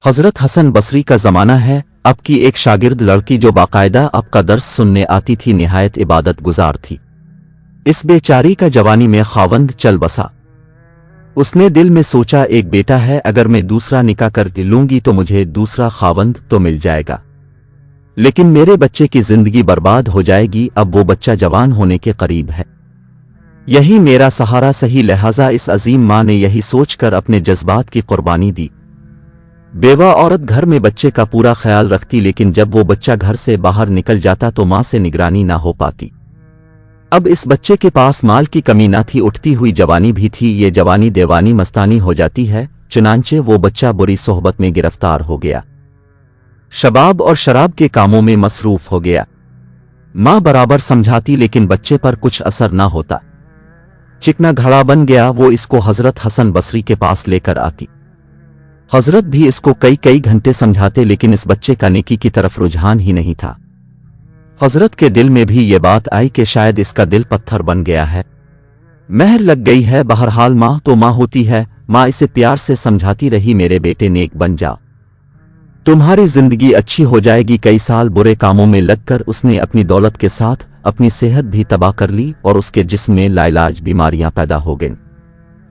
हजरत हसन बसरी का ज़माना है। अब की एक शागिर्द लड़की जो बाकायदा अब का दर्स सुनने आती थी, निहायत इबादत गुजार थी। इस बेचारी का जवानी में खावंद चल बसा। उसने दिल में सोचा, एक बेटा है, अगर मैं दूसरा निकाह कर लूंगी तो मुझे दूसरा खावंद तो मिल जाएगा, लेकिन मेरे बच्चे की जिंदगी बर्बाद हो जाएगी। अब वो बच्चा जवान होने के करीब है, यही मेरा सहारा सही। लिहाजा इस अजीम मां ने यही सोचकर अपने जज्बात की कुर्बानी दी। बेवा औरत घर में बच्चे का पूरा ख्याल रखती, लेकिन जब वो बच्चा घर से बाहर निकल जाता तो मां से निगरानी ना हो पाती। अब इस बच्चे के पास माल की कमी ना थी, उठती हुई जवानी भी थी। ये जवानी देवानी मस्तानी हो जाती है, चुनांचे वो बच्चा बुरी सोहबत में गिरफ्तार हो गया, शबाब और शराब के कामों में मसरूफ हो गया। मां बराबर समझाती, लेकिन बच्चे पर कुछ असर ना होता। चिकना घड़ा बन गया। वो इसको हजरत हसन बसरी के पास लेकर आती। हजरत भी इसको कई कई घंटे समझाते, लेकिन इस बच्चे का नेकी की तरफ रुझान ही नहीं था। हजरत के दिल में भी ये बात आई कि शायद इसका दिल पत्थर बन गया है, महर लग गई है। बहरहाल मां तो मां होती है। मां इसे प्यार से समझाती रही, मेरे बेटे नेक बन जा, तुम्हारी जिंदगी अच्छी हो जाएगी। कई साल बुरे कामों में लगकर उसने अपनी दौलत के साथ अपनी सेहत भी तबाह कर ली और उसके जिस्म में लाइलाज बीमारियां पैदा हो गईं।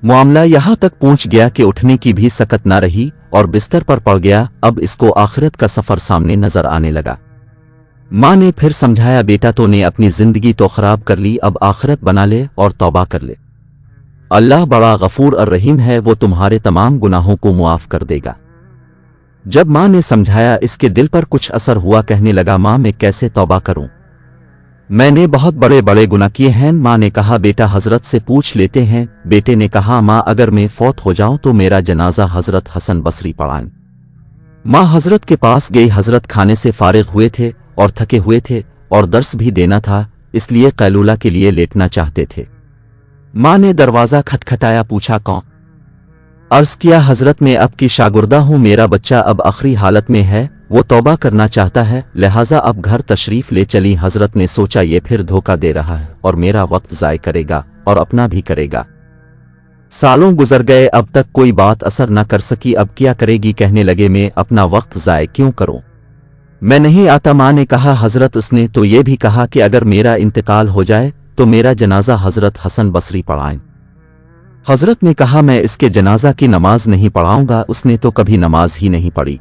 मामला यहां तक पहुंच गया कि उठने की भी सकत ना रही और बिस्तर पर पड़ गया। अब इसको आखिरत का सफर सामने नजर आने लगा। मां ने फिर समझाया, बेटा तो ने अपनी जिंदगी तो खराब कर ली, अब आखिरत बना ले और तौबा कर ले। अल्लाह बड़ा गफूर और रहीम है, वो तुम्हारे तमाम गुनाहों को मुआफ कर देगा। जब मां ने समझाया, इसके दिल पर कुछ असर हुआ। कहने लगा, मां मैं कैसे तौबा करूं, मैंने बहुत बड़े बड़े गुनाह किए हैं। मां ने कहा, बेटा हजरत से पूछ लेते हैं। बेटे ने कहा, मां अगर मैं फौत हो जाऊं तो मेरा जनाजा हजरत हसन बसरी पढ़ाएं। मां हजरत के पास गई। हजरत खाने से फारिग हुए थे और थके हुए थे और दर्स भी देना था, इसलिए कैलूला के लिए लेटना चाहते थे। मां ने दरवाजा खटखटाया, पूछा कौन? अर्ज किया, हजरत मैं अब की शागिर्दा हूं, मेरा बच्चा अब आखिरी हालत में है, वो तौबा करना चाहता है, लिहाजा अब घर तशरीफ ले चली। हजरत ने सोचा, ये फिर धोखा दे रहा है और मेरा वक्त जाय करेगा और अपना भी करेगा। सालों गुजर गए, अब तक कोई बात असर न कर सकी। अब क्या करेगी? कहने लगे, मैं अपना वक्त जाय क्यों करूं, मैं नहीं आता। मां ने कहा, हजरत उसने तो ये भी कहा कि अगर मेरा इंतकाल हो जाए तो मेरा जनाजा हजरत हसन बसरी पढ़ाएं। हजरत ने कहा, मैं इसके जनाजा की नमाज नहीं पढ़ाऊंगा। उसने तो कभी नमाज ही नहीं पढ़ी।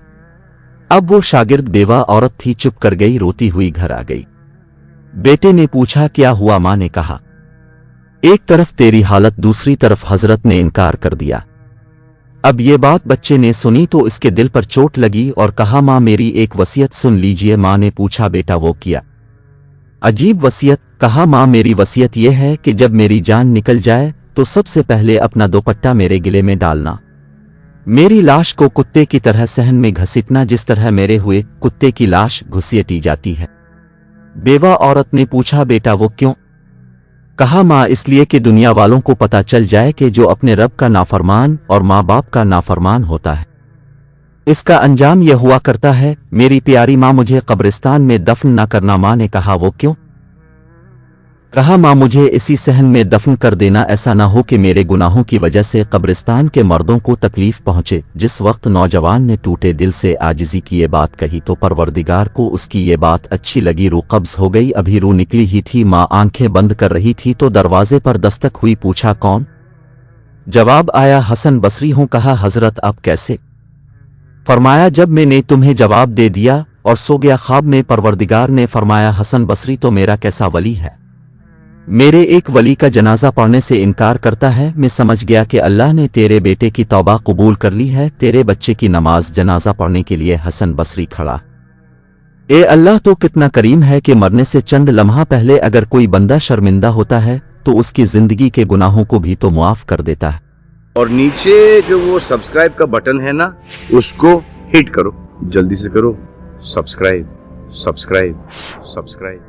अब वो शागिर्द बेवा औरत थी, चुप कर गई, रोती हुई घर आ गई। बेटे ने पूछा, क्या हुआ? मां ने कहा, एक तरफ तेरी हालत, दूसरी तरफ हजरत ने इनकार कर दिया। अब ये बात बच्चे ने सुनी तो इसके दिल पर चोट लगी और कहा, मां मेरी एक वसीयत सुन लीजिए। मां ने पूछा, बेटा वो किया? अजीब वसीयत। कहा, मां मेरी वसीयत यह है कि जब मेरी जान निकल जाए तो सबसे पहले अपना दुपट्टा मेरे गिले में डालना, मेरी लाश को कुत्ते की तरह सहन में घसीटना, जिस तरह मेरे हुए कुत्ते की लाश घुसीटी जाती है। बेवा औरत ने पूछा, बेटा वो क्यों? कहा, मां इसलिए कि दुनिया वालों को पता चल जाए कि जो अपने रब का नाफरमान और मां बाप का नाफरमान होता है, इसका अंजाम यह हुआ करता है। मेरी प्यारी मां, मुझे कब्रिस्तान में दफन न करना। मां ने कहा, वो क्यों? कहा, मां मुझे इसी सहन में दफन कर देना, ऐसा ना हो कि मेरे गुनाहों की वजह से कब्रिस्तान के मर्दों को तकलीफ पहुंचे। जिस वक्त नौजवान ने टूटे दिल से आजिजी की ये बात कही तो परवरदिगार को उसकी ये बात अच्छी लगी। रूह कब्ज हो गई। अभी रूह निकली ही थी, मां आंखें बंद कर रही थी तो दरवाजे पर दस्तक हुई। पूछा, कौन? जवाब आया, हसन बसरी हूं। कहा, हजरत अब कैसे? फरमाया, जब मैंने तुम्हें जवाब दे दिया और सो गया ख्वाब में। परवरदिगार ने फरमाया, हसन बसरी तो मेरा कैसा वली है, मेरे एक वली का जनाजा पढ़ने से इनकार करता है। मैं समझ गया कि अल्लाह ने तेरे बेटे की तौबा कबूल कर ली है। तेरे बच्चे की नमाज जनाजा पढ़ने के लिए हसन बसरी खड़ा। ए अल्लाह तो कितना करीम है कि मरने से चंद लम्हा पहले अगर कोई बंदा शर्मिंदा होता है तो उसकी जिंदगी के गुनाहों को भी तो मुआफ कर देता है। और नीचे जो वो सब्सक्राइब का बटन है ना, उसको हिट करो, जल्दी से करो। Subscribe subscribe subscribe.